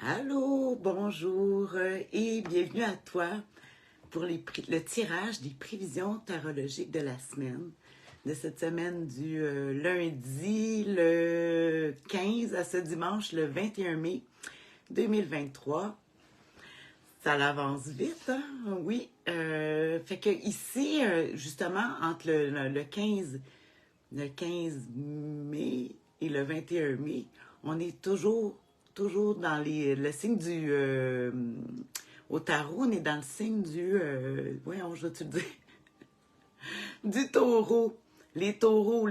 Allô, bonjour et bienvenue à toi pour le tirage des prévisions tarologiques de la semaine. De cette semaine du lundi le 15 à ce dimanche le 21 mai 2023. Ça l'avance vite, hein? Oui. Fait que ici, justement, entre le 15 mai et le 21 mai, on est toujours dans le signe du... au tarot, on est dans le signe du... voyons, je vais te le dire. Du taureau. Les taureaux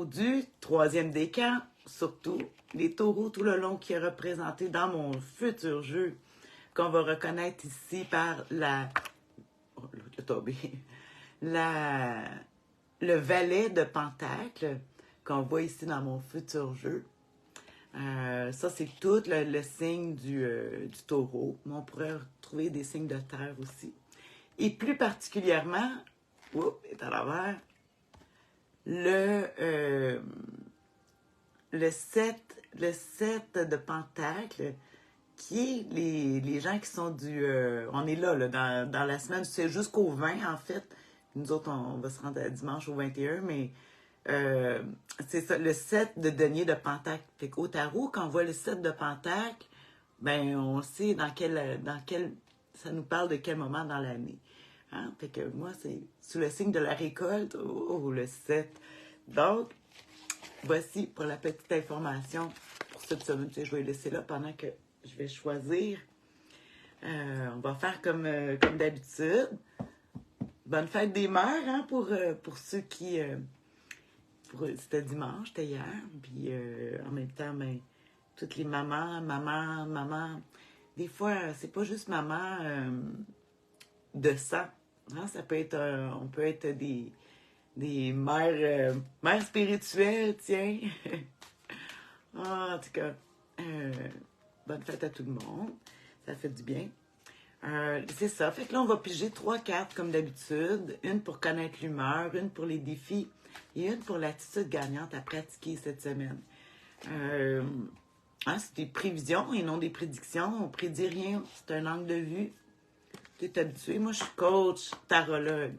du troisième décan, surtout. Les taureaux tout le long qui est représenté dans mon futur jeu, qu'on va reconnaître ici par oh, le tombé. Le valet de Pentacle qu'on voit ici dans mon futur jeu. Ça, c'est tout le signe du taureau. Mais on pourrait retrouver des signes de terre aussi. Et plus particulièrement, est à l'envers, le 7 de Pentacle, qui est les gens qui sont du... on est là dans la semaine, c'est jusqu'au 20 en fait. Nous autres, on va se rendre à dimanche au 21, mais c'est ça, le 7 de denier de Pentacle. Fait qu'au tarot, quand on voit le 7 de Pentacle, ben on sait dans quel ça nous parle de quel moment dans l'année. Hein? Fait que moi, c'est sous le signe de la récolte, le 7. Donc, voici pour la petite information pour cette semaine. Je vais laisser là pendant que je vais choisir. On va faire comme d'habitude. Bonne fête des mères, hein, pour ceux qui... c'était dimanche, c'était hier. Puis en même temps, ben, toutes les mamans. Des fois, c'est pas juste maman de sang. Hein? Ça peut être... on peut être des mères spirituelles, tiens. En tout cas, bonne fête à tout le monde. Ça fait du bien. C'est ça. Fait que là, on va piger 3 cartes comme d'habitude. Une pour connaître l'humeur, une pour les défis et une pour l'attitude gagnante à pratiquer cette semaine. C'est des prévisions et non des prédictions. On ne prédit rien. C'est un angle de vue. Tu es habitué. Moi, je suis coach tarologue.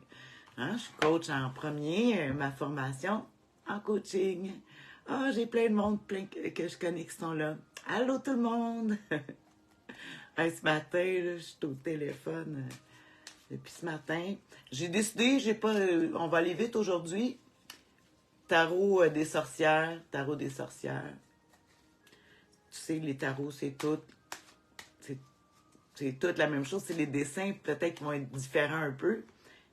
Hein? Je suis coach en premier, ma formation en coaching. J'ai plein de monde que je connais qui sont là. Allô tout le monde! Ce matin, là, je suis au téléphone depuis ce matin. J'ai décidé, on va aller vite aujourd'hui. Tarot des sorcières. Tu sais, les tarots, c'est toute la même chose. C'est les dessins, peut-être qu'ils vont être différents un peu,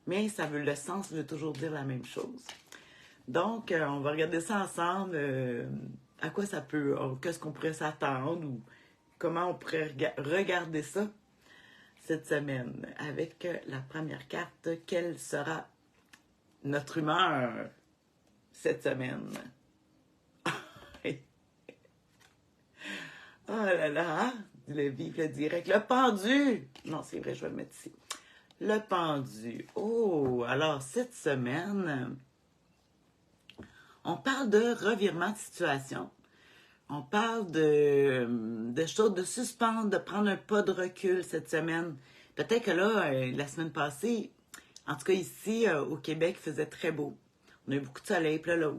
mais le sens veut toujours dire la même chose. Donc, on va regarder ça ensemble. À quoi ça peut... qu'est-ce qu'on pourrait s'attendre ou comment on pourrait regarder ça cette semaine. Avec la première carte, quelle sera notre humeur cette semaine? Oh là là, le vif, le direct. Le pendu! Non, c'est vrai, je vais le mettre ici. Le pendu. Oh, alors cette semaine, on parle de revirement de situation. On parle de choses, de suspendre, de prendre un pas de recul cette semaine. Peut-être que là, la semaine passée, en tout cas ici, au Québec, il faisait très beau. On a eu beaucoup de soleil. Puis là,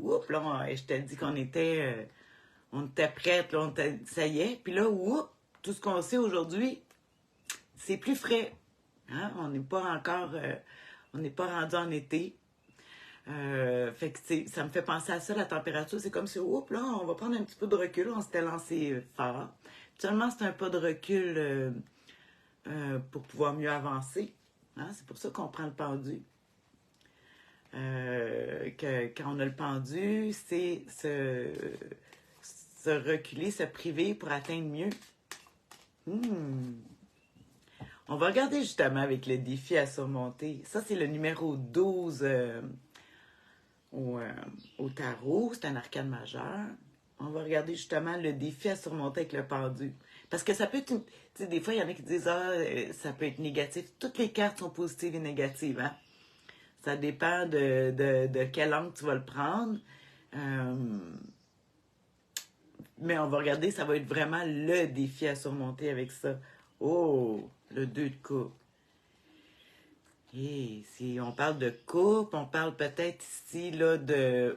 je t'ai dit qu'on était, on était prêtes, là, ça y est. Puis là, tout ce qu'on sait aujourd'hui, c'est plus frais. Hein? On n'est pas encore, on n'est pas rendu en été. Fait que ça me fait penser à ça, la température. C'est comme si, là, on va prendre un petit peu de recul. On s'était lancé fort. Seulement, c'est un pas de recul pour pouvoir mieux avancer. Hein? C'est pour ça qu'on prend le pendu. Quand on a le pendu, c'est se reculer, se priver pour atteindre mieux. On va regarder justement avec le défi à surmonter. Ça, c'est le numéro 12 au tarot. C'est un arcane majeur. On va regarder justement le défi à surmonter avec le pendu. Parce que ça peut être... Tu sais, des fois, il y en a qui disent « ça peut être négatif. » Toutes les cartes sont positives et négatives, hein? Ça dépend de quel angle tu vas le prendre. Mais on va regarder, ça va être vraiment le défi à surmonter avec ça. Oh, le 2 de coupe. Et si on parle de couple, on parle peut-être ici là,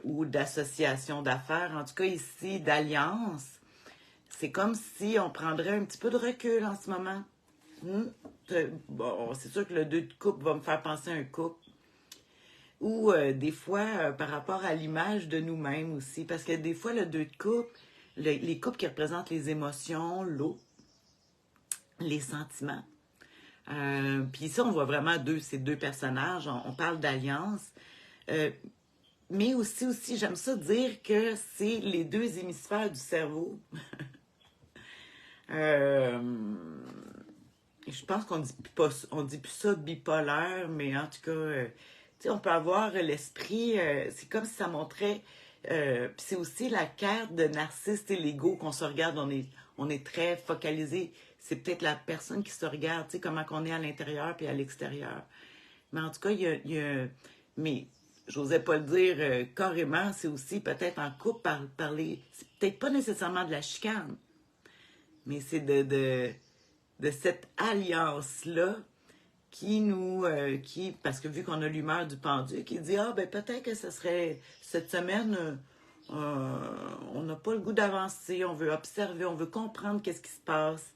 ou d'association d'affaires, en tout cas ici d'alliance. C'est comme si on prendrait un petit peu de recul en ce moment. Hmm? Bon, c'est sûr que le 2 de coupe va me faire penser à un couple. Ou des fois, par rapport à l'image de nous-mêmes aussi. Parce que des fois, le 2 de coupe, les couples qui représentent les émotions, l'eau, les sentiments. Puis ici, on voit vraiment ces deux personnages. On parle d'alliance. Mais aussi, j'aime ça dire que c'est les deux hémisphères du cerveau. Je pense qu'on dit plus ça bipolaire, mais en tout cas, on peut avoir l'esprit, c'est comme si ça montrait, puis c'est aussi la carte de narcisse et l'ego qu'on se regarde, on est très focalisé. C'est peut-être la personne qui se regarde, comment qu'on est à l'intérieur puis à l'extérieur. Mais en tout cas, mais j'osais pas le dire carrément, c'est aussi peut-être en couple parler, c'est peut-être pas nécessairement de la chicane, mais c'est de cette alliance-là parce que vu qu'on a l'humeur du pendu, qui dit, ben peut-être que ce serait cette semaine, on n'a pas le goût d'avancer, on veut observer, on veut comprendre qu'est-ce qui se passe.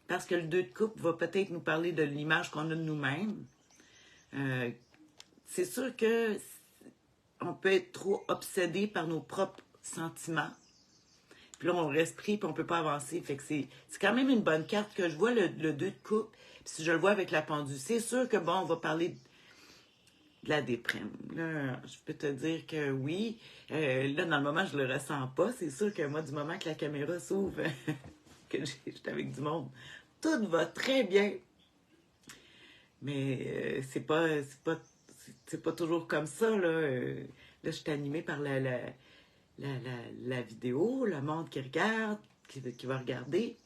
Parce que le 2 de coupe va peut-être nous parler de l'image qu'on a de nous-mêmes. C'est sûr que on peut être trop obsédé par nos propres sentiments. Puis là, on reste pris, puis on peut pas avancer. Fait que c'est quand même une bonne carte que je vois, le 2 de coupe. Puis si je le vois avec la pendule, c'est sûr que, bon, on va parler de la déprime. Là, je peux te dire que oui. Là, dans le moment, je le ressens pas. C'est sûr que moi, du moment que la caméra s'ouvre, que j'étais avec du monde, tout va très bien. Mais c'est pas toujours comme ça, là. Là, je suis animée par la vidéo, le monde qui regarde, qui va regarder.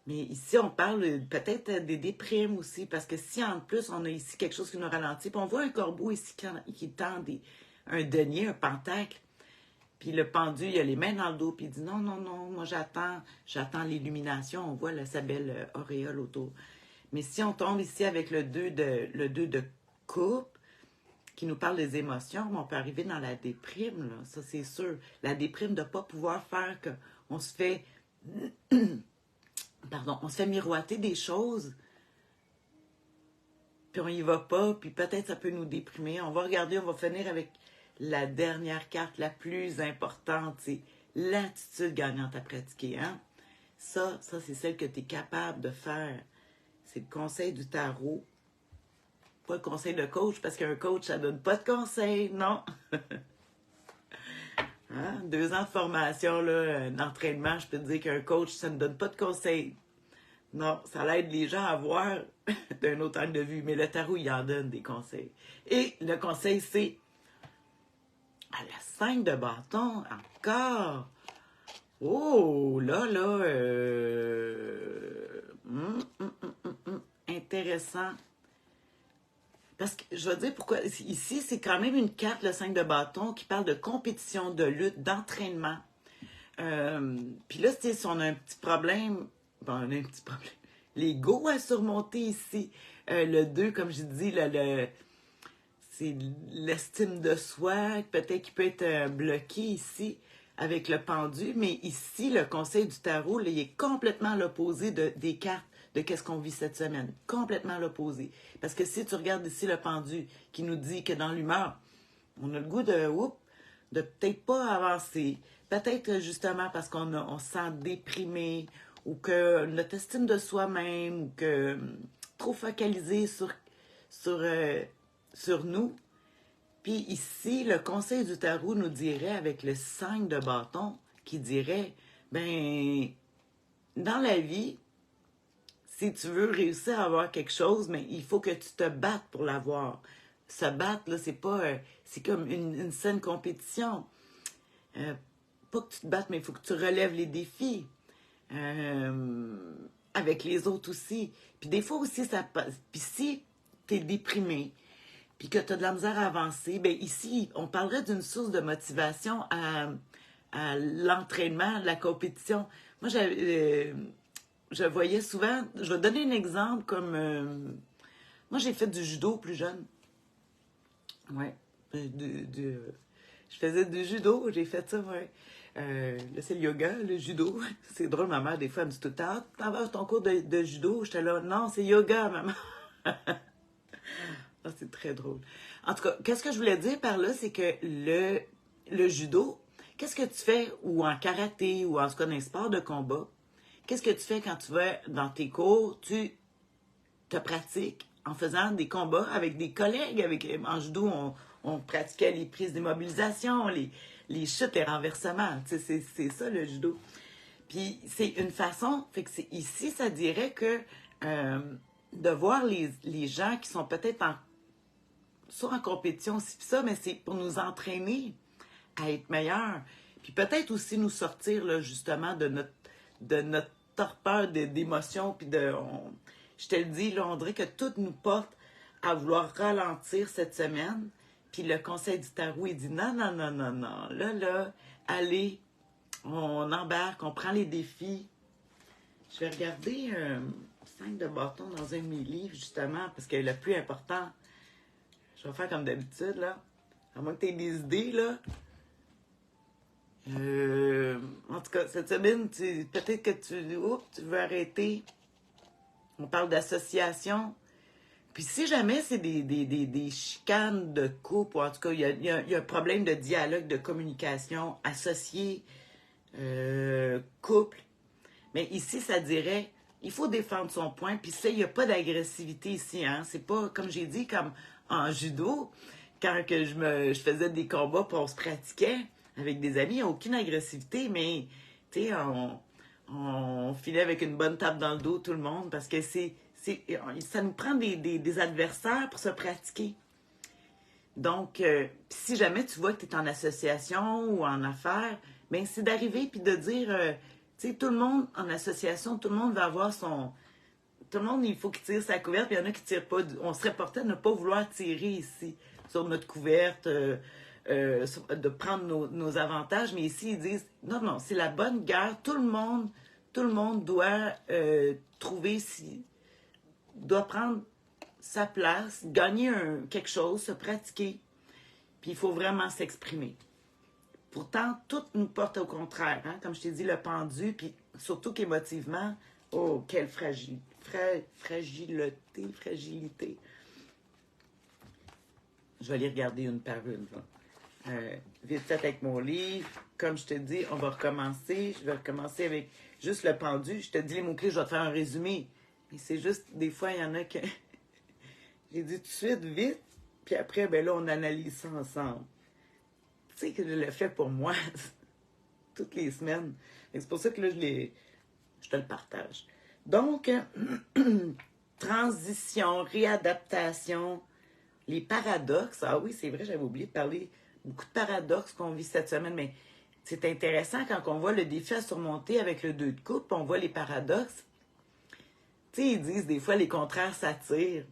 Mais ici, on parle peut-être des déprimes aussi, parce que si en plus, on a ici quelque chose qui nous ralentit, puis on voit un corbeau ici qui tend un denier, un pentacle, puis le pendu, il a les mains dans le dos, puis il dit non, non, non, moi j'attends l'illumination, on voit sa belle auréole autour. Mais si on tombe ici avec le 2 de coupe, qui nous parle des émotions, on peut arriver dans la déprime, là, ça c'est sûr. La déprime de ne pas pouvoir faire qu'on se fait... Pardon, on se fait miroiter des choses, puis on y va pas, puis peut-être ça peut nous déprimer. On va regarder, on va finir avec la dernière carte, la plus importante, c'est l'attitude gagnante à pratiquer. Hein? Ça c'est celle que tu es capable de faire. C'est le conseil du tarot. Pas le conseil de coach, parce qu'un coach, ça donne pas de conseils, non. Hein? 2 ans de formation, là, d'entraînement, je peux te dire qu'un coach, ça ne donne pas de conseils. Non, ça l'aide les gens à voir d'un autre angle de vue. Mais le tarot, il en donne des conseils. Et le conseil, c'est à la 5 de bâton, encore. Oh, là, intéressant. Parce que je vais dire pourquoi. Ici, c'est quand même une carte, le 5 de bâton, qui parle de compétition, de lutte, d'entraînement. Puis là, si on a un petit problème, bon, on a un petit problème. L'ego à surmonter ici. Le 2, comme je dis, c'est l'estime de soi, peut-être qu'il peut être bloqué ici avec le pendu, mais ici, le conseil du tarot, là, il est complètement l'opposé des cartes de qu'est-ce qu'on vit cette semaine. Complètement l'opposé. Parce que si tu regardes ici le pendu qui nous dit que dans l'humeur, on a le goût de peut-être pas avancer. Peut-être justement parce on se sent déprimé ou que notre estime de soi-même ou que trop focalisé sur nous. Puis ici, le conseil du tarot nous dirait, avec le 5 de bâton, qui dirait, ben, dans la vie, si tu veux réussir à avoir quelque chose, mais il faut que tu te battes pour l'avoir. Se battre, là, c'est pas... c'est comme une saine compétition. Pas que tu te battes, mais il faut que tu relèves les défis. Avec les autres aussi. Puis des fois aussi, ça passe. Puis si tu es déprimé, puis que tu as de la misère à avancer, bien ici, on parlerait d'une source de motivation à l'entraînement, la compétition. Moi, je voyais souvent, je vais donner un exemple comme, moi j'ai fait du judo plus jeune. Ouais, je faisais du judo, j'ai fait ça, ouais. Là, c'est le yoga, le judo. C'est drôle, ma mère, des fois, elle me dit tout le temps, t'en vas à ton cours de judo? J'étais là, non, c'est yoga, maman. Ah, c'est très drôle. En tout cas, qu'est-ce que je voulais dire par là, c'est que le judo, qu'est-ce que tu fais, ou en karaté, ou en tout cas dans les sports de combat, qu'est-ce que tu fais quand tu vas dans tes cours? Tu te pratiques en faisant des combats avec des collègues. En judo, on pratiquait les prises d'immobilisation, les chutes, les renversements. C'est ça le judo. Puis c'est une façon, fait que ici, ça dirait que de voir les gens qui sont peut-être soit en compétition, aussi, ça, mais c'est pour nous entraîner à être meilleurs. Puis peut-être aussi nous sortir là, justement de notre torpeur d'émotions. Puis je te le dis, là, on dirait que tout nous porte à vouloir ralentir cette semaine. Puis le conseil du tarot, il dit non, non, non, non, non. Là, allez, on embarque, on prend les défis. Je vais regarder 5 de bâton dans un de mes livres, justement, parce que le plus important, je vais faire comme d'habitude, là. À moins que tu aies des idées, là. En tout cas, cette semaine, peut-être que tu veux arrêter. On parle d'association. Puis si jamais c'est des chicanes de couple, ou en tout cas, il y a un problème de dialogue, de communication, associé, couple. Mais ici, ça dirait, il faut défendre son point. Puis il n'y a pas d'agressivité ici. Hein? C'est pas, comme j'ai dit, comme en judo, quand que je faisais des combats, puis on se pratiquait avec des amis, il n'y a aucune agressivité, mais tu sais, on filait avec une bonne tape dans le dos, tout le monde, parce que ça nous prend des adversaires pour se pratiquer. Donc, si jamais tu vois que tu es en association ou en affaires, bien, c'est d'arriver puis de dire, tu sais, tout le monde en association, tout le monde va avoir son... Tout le monde, il faut qu'il tire sa couverte, puis il y en a qui ne tirent pas. On serait porté à ne pas vouloir tirer ici sur notre couverte, de prendre nos avantages, mais ici, ils disent, non, non, c'est la bonne guerre, tout le monde doit trouver doit prendre sa place, gagner quelque chose, se pratiquer, puis il faut vraiment s'exprimer. Pourtant, tout nous porte au contraire, hein? Comme je t'ai dit, le pendu, puis surtout qu'émotivement, oh, quelle fragilité. Je vais aller regarder une par une, là. Vite fait avec mon livre. Comme je te dis, on va recommencer. Je vais recommencer avec juste le pendu. Je te dis les mots-clés, je vais te faire un résumé. Mais c'est juste, des fois, il y en a que... J'ai dit tout de suite, vite. Puis après, ben là, on analyse ça ensemble. Tu sais que je le fais pour moi toutes les semaines. Et c'est pour ça que là, je te le partage. Donc, transition, réadaptation, les paradoxes. Ah oui, c'est vrai, j'avais oublié de parler beaucoup de paradoxes qu'on vit cette semaine, mais c'est intéressant quand on voit le défi à surmonter avec le 2 de coupe, on voit les paradoxes. Tu sais, ils disent des fois les contraires s'attirent.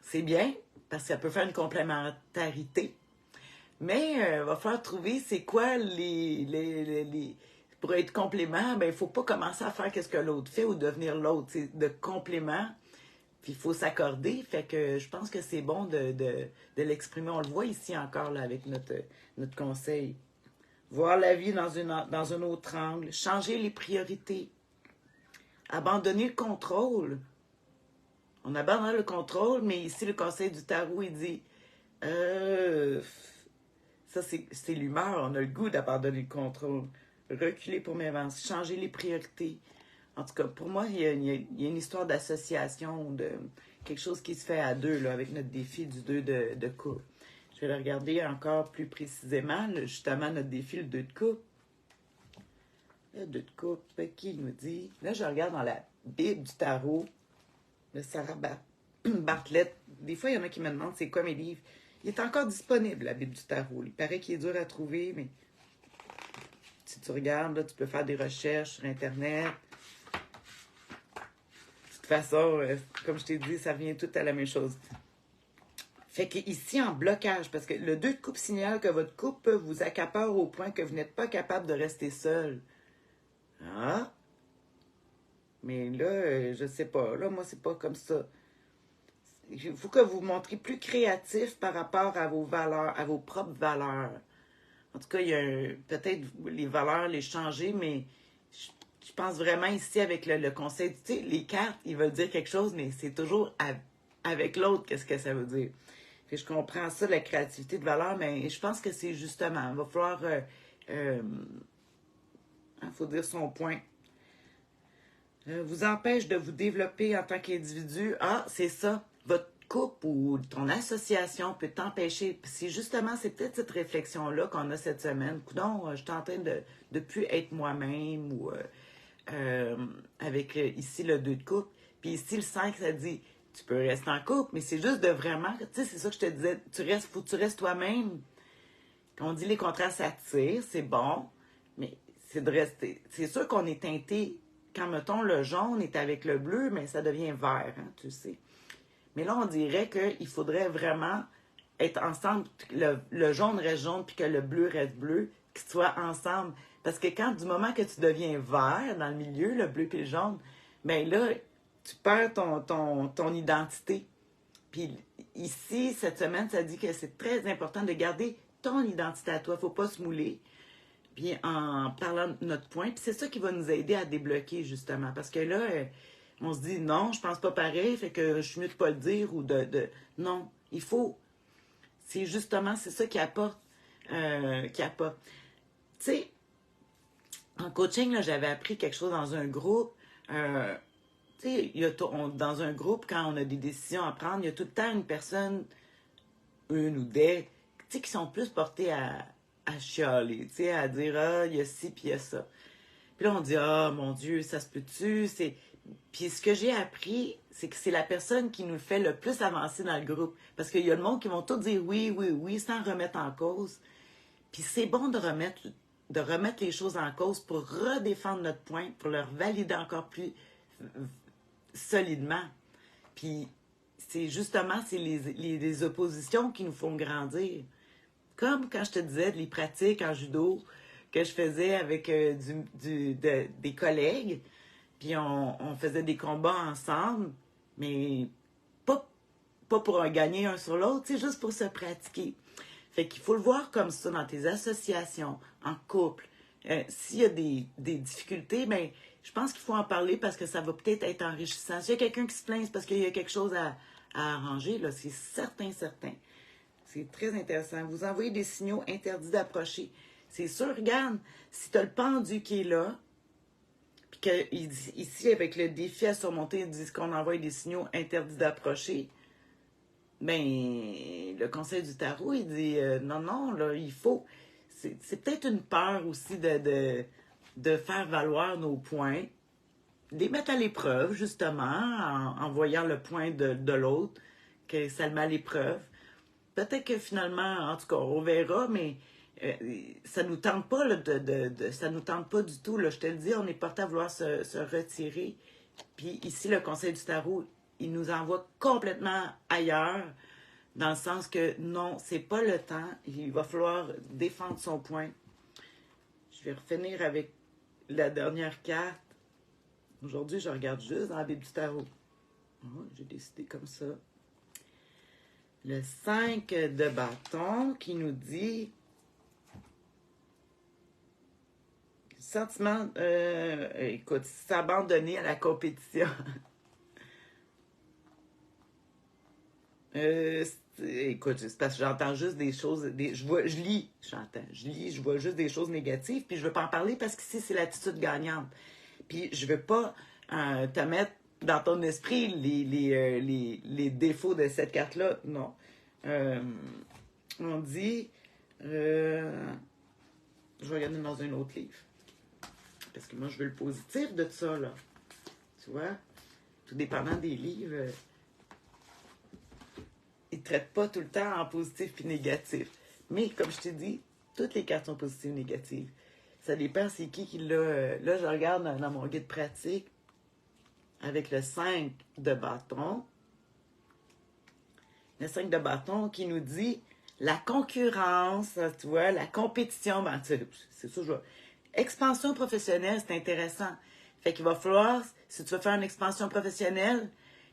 C'est bien, parce que ça peut faire une complémentarité. Mais il va falloir trouver c'est quoi pour être complément, ben il faut pas commencer à faire ce que l'autre fait ou devenir l'autre. C'est de complément. Puis il faut s'accorder. Fait que je pense que c'est bon de l'exprimer. On le voit ici encore là, avec notre conseil. Voir la vie dans un autre angle. Changer les priorités. Abandonner le contrôle. On abandonne le contrôle, mais ici, le conseil du tarot, il dit ça, c'est l'humeur. On a le goût d'abandonner le contrôle. Reculer pour m'avancer. Changer les priorités. En tout cas, pour moi, il y a une histoire d'association, de quelque chose qui se fait à deux, là, avec notre défi du 2 de coupe. Je vais le regarder encore plus précisément, là, justement, notre défi, le 2 de coupe. Le 2 de coupe, qui nous dit... Là, je regarde dans la Bible du tarot, de Sarah Bartlett. Des fois, il y en a qui me demandent c'est quoi mes livres. Il est encore disponible, la Bible du tarot. Il paraît qu'il est dur à trouver, mais si tu regardes, là, tu peux faire des recherches sur Internet. De toute façon, comme je t'ai dit, ça revient tout à la même chose. Fait qu'ici, en blocage, parce que le 2 de coupe signale que votre couple vous accapare au point que vous n'êtes pas capable de rester seul. Ah! Mais là, je sais pas. Là, moi, c'est pas comme ça. Il faut que vous vous montriez plus créatif par rapport à vos valeurs, à vos propres valeurs. En tout cas, il y a peut-être les valeurs, les changer, mais je pense vraiment ici avec le conseil, tu sais, les cartes, ils veulent dire quelque chose, mais c'est toujours avec l'autre, qu'est-ce que ça veut dire. Fait que je comprends ça, la créativité de valeur, mais je pense que c'est justement, il va falloir, faut dire son point. Vous empêche de vous développer en tant qu'individu. Ah, c'est ça. Votre couple ou ton association peut t'empêcher. C'est justement, c'est peut-être cette réflexion-là qu'on a cette semaine. Coudon, je suis en train de plus être moi-même ou avec ici le 2 de couple. Puis ici le 5, ça dit tu peux rester en couple, mais c'est juste de vraiment, tu sais, c'est ça que je te disais, faut que tu restes toi-même. Quand on dit les contrats s'attirent, c'est bon, mais c'est de rester. C'est sûr qu'on est teinté. Quand, mettons, le jaune est avec le bleu, mais ça devient vert, hein, tu sais. Mais là, on dirait qu'il faudrait vraiment être ensemble, le jaune reste jaune, puis que le bleu reste bleu, qu'ils soient ensemble. Parce que quand, du moment que tu deviens vert dans le milieu, le bleu puis le jaune, bien là, tu perds ton identité. Puis ici, cette semaine, ça dit que c'est très important de garder ton identité à toi. Il ne faut pas se mouler. Puis en parlant de notre point, puis c'est ça qui va nous aider à débloquer, justement. Parce que là, on se dit, non, je pense pas pareil, fait que je suis mieux de pas le dire ou Non, il faut... C'est justement, c'est ça qui apporte. Qui apporte. Tu sais, en coaching, là, j'avais appris quelque chose dans un groupe. Tu sais, dans un groupe, quand on a des décisions à prendre, il y a tout le temps une personne, une ou des, tu sais, qui sont plus portées à chialer, tu sais, à dire, ah, il y a ci, puis il y a ça. Puis là, on dit, ah, mon Dieu, ça se peut-tu? Puis ce que j'ai appris, c'est que c'est la personne qui nous fait le plus avancer dans le groupe. Parce qu'il y a le monde qui vont tout dire oui, oui, oui, sans remettre en cause. Puis c'est bon de remettre les choses en cause pour redéfendre notre point, pour leur valider encore plus solidement. Puis c'est justement, c'est les oppositions qui nous font grandir. Comme quand je te disais, les pratiques en judo que je faisais avec des collègues, puis on faisait des combats ensemble, mais pas pour gagner un sur l'autre, c'est juste pour se pratiquer. Fait qu'il faut le voir comme ça dans tes associations, en couple. S'il y a des difficultés, ben, je pense qu'il faut en parler parce que ça va peut-être être enrichissant. S'il y a quelqu'un qui se plaint, c'est parce qu'il y a quelque chose à arranger, là, c'est certain, certain. C'est très intéressant. Vous envoyez des signaux interdits d'approcher. C'est sûr, regarde, si tu as le pendu qui est là, puis qu'ici, avec le défi à surmonter, ils disent qu'on envoie des signaux interdits d'approcher, ben, le conseil du tarot, il dit non, non, là, il faut. C'est peut-être une peur aussi de faire valoir nos points, de les mettre à l'épreuve, justement, en voyant le point de l'autre, que ça le met à l'épreuve. Peut-être que finalement, en tout cas, on verra, mais ça nous tente pas, là, ça nous tente pas du tout. Là, je te le dis, on est porté à vouloir se retirer. Puis ici, le conseil du tarot, il nous envoie complètement ailleurs, dans le sens que non, c'est pas le temps. Il va falloir défendre son point. Je vais refinir avec la dernière carte. Aujourd'hui, je regarde juste dans la Bible du tarot. Oh, j'ai décidé comme ça. Le 5 de bâton qui nous dit sentiment, écoute, s'abandonner à la compétition. Écoute, c'est parce que j'entends juste des choses, je lis, je vois juste des choses négatives, puis je veux pas en parler parce qu'ici, c'est l'attitude gagnante. Puis je veux pas te mettre dans ton esprit les défauts de cette carte-là, non. On dit, je vais regarder dans un autre livre. Parce que moi, je veux le positif de ça, là. Tu vois? Tout dépendant des livres, ils ne traitent pas tout le temps en positif puis négatif. Mais, comme je t'ai dit, toutes les cartes sont positives et négatives. Ça dépend c'est qui l'a. Là, je regarde dans mon guide pratique avec le 5 de bâton. Le 5 de bâton qui nous dit la concurrence, tu vois, la compétition. Ben, c'est ça, expansion professionnelle, c'est intéressant. Fait qu'il va falloir, si tu veux faire une expansion professionnelle,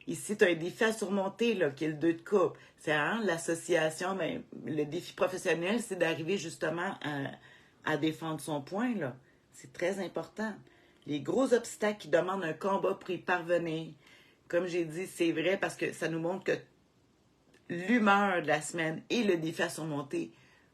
ici, tu as un défi à surmonter, là, qui est le 2 de coupe. C'est l'association, mais le défi professionnel, c'est d'arriver justement à défendre son point, là. C'est très important. Les gros obstacles qui demandent un combat pour y parvenir. Comme j'ai dit, c'est vrai parce que ça nous montre que l'humeur de la semaine et le défi à surmonter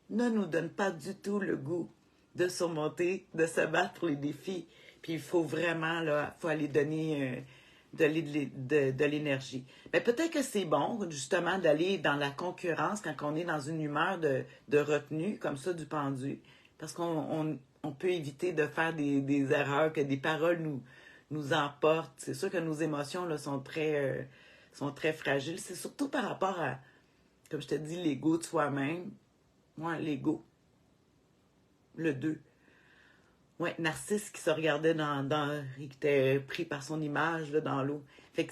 ne nous donnent pas du tout le goût de surmonter, de se battre pour les défis. Puis il faut vraiment, là, faut aller donner de l'énergie. Mais peut-être que c'est bon, justement, d'aller dans la concurrence quand on est dans une humeur de retenue, comme ça, du pendu. Parce qu'on peut éviter de faire des erreurs, que des paroles nous emportent. C'est sûr que nos émotions là, sont très fragiles. C'est surtout par rapport à, comme je te dis, l'ego de soi-même. Moi, l'ego. Le 2. Ouais, Narcisse qui se regardait qui était pris par son image là, dans l'eau. Fait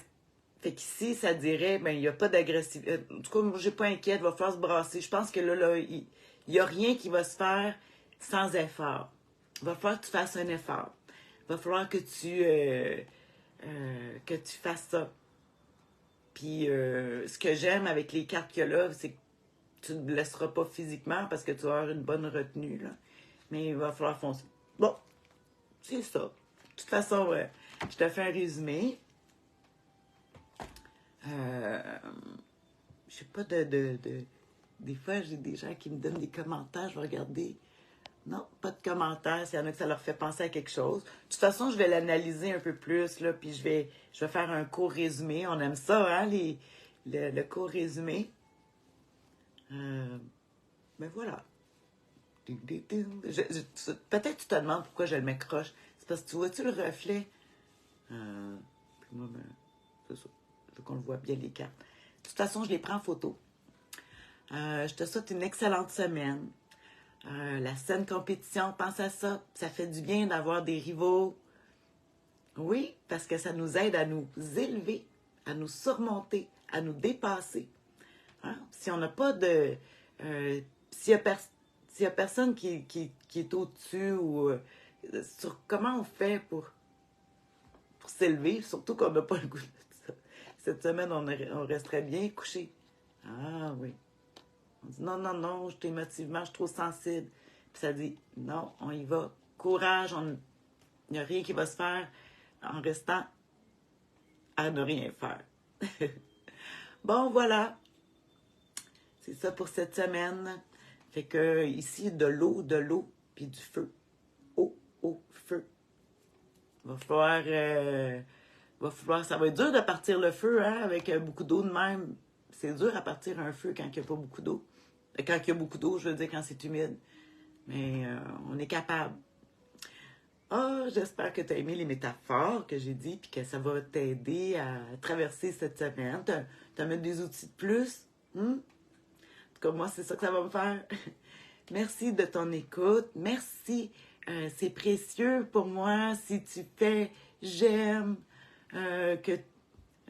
qu'ici, ça dirait, ben, il n'y a pas d'agressivité. En tout cas, moi, j'ai pas inquiète, il va falloir se brasser. Je pense que là, il n'y a rien qui va se faire sans effort. Il va falloir que tu fasses un effort. Il va falloir que tu fasses ça. Puis, ce que j'aime avec les cartes qu'il y a là, c'est que tu ne te blesseras pas physiquement parce que tu vas avoir une bonne retenue, là. Mais il va falloir foncer. Bon, c'est ça. De toute façon, je te fais un résumé. Je sais pas Des fois, j'ai des gens qui me donnent des commentaires, je vais regarder. Non, pas de commentaires, s'il y en a que ça leur fait penser à quelque chose. De toute façon, je vais l'analyser un peu plus, là, puis je vais faire un court résumé. On aime ça, hein, le court résumé. Ben voilà. Peut-être que tu te demandes pourquoi je le m'accroche. C'est parce que tu vois-tu le reflet? Puis moi, ben, c'est ça. Je veux qu'on le voit bien, les cartes. De toute façon, je les prends en photo. Je te souhaite une excellente semaine. La saine compétition, pense à ça. Ça fait du bien d'avoir des rivaux. Oui, parce que ça nous aide à nous élever, à nous surmonter, à nous dépasser. Hein? Si on n'a pas de... s'il y a personne qui est au-dessus ou sur comment on fait pour s'élever, surtout qu'on n'a pas le goût de ça. Cette semaine, on resterait bien couché. Ah oui. On dit non, non, non, je suis émotivement, je suis trop sensible. Puis ça dit non, on y va. Courage, il n'y a rien qui va se faire en restant à ne rien faire. Bon, voilà. C'est ça pour cette semaine. Fait que ici, de l'eau, puis du feu. Eau, feu. Va falloir, ça va être dur de partir le feu, hein, avec beaucoup d'eau de même. C'est dur à partir un feu quand il n'y a pas beaucoup d'eau. Quand il y a beaucoup d'eau, je veux dire, quand c'est humide. Mais on est capable. Ah, j'espère que tu as aimé les métaphores que j'ai dit, puis que ça va t'aider à traverser cette semaine. Tu as mis des outils de plus. En tout cas, moi, c'est ça que ça va me faire. Merci de ton écoute. Merci. C'est précieux pour moi. Si tu fais j'aime,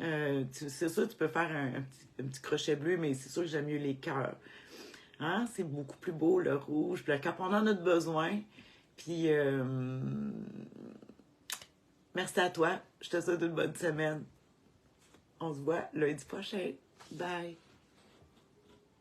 c'est sûr, tu peux faire un petit crochet bleu, mais c'est sûr que j'aime mieux les cœurs. Hein? C'est beaucoup plus beau, le rouge. Puis quand on en a besoin. Puis, merci à toi. Je te souhaite une bonne semaine. On se voit lundi prochain. Bye.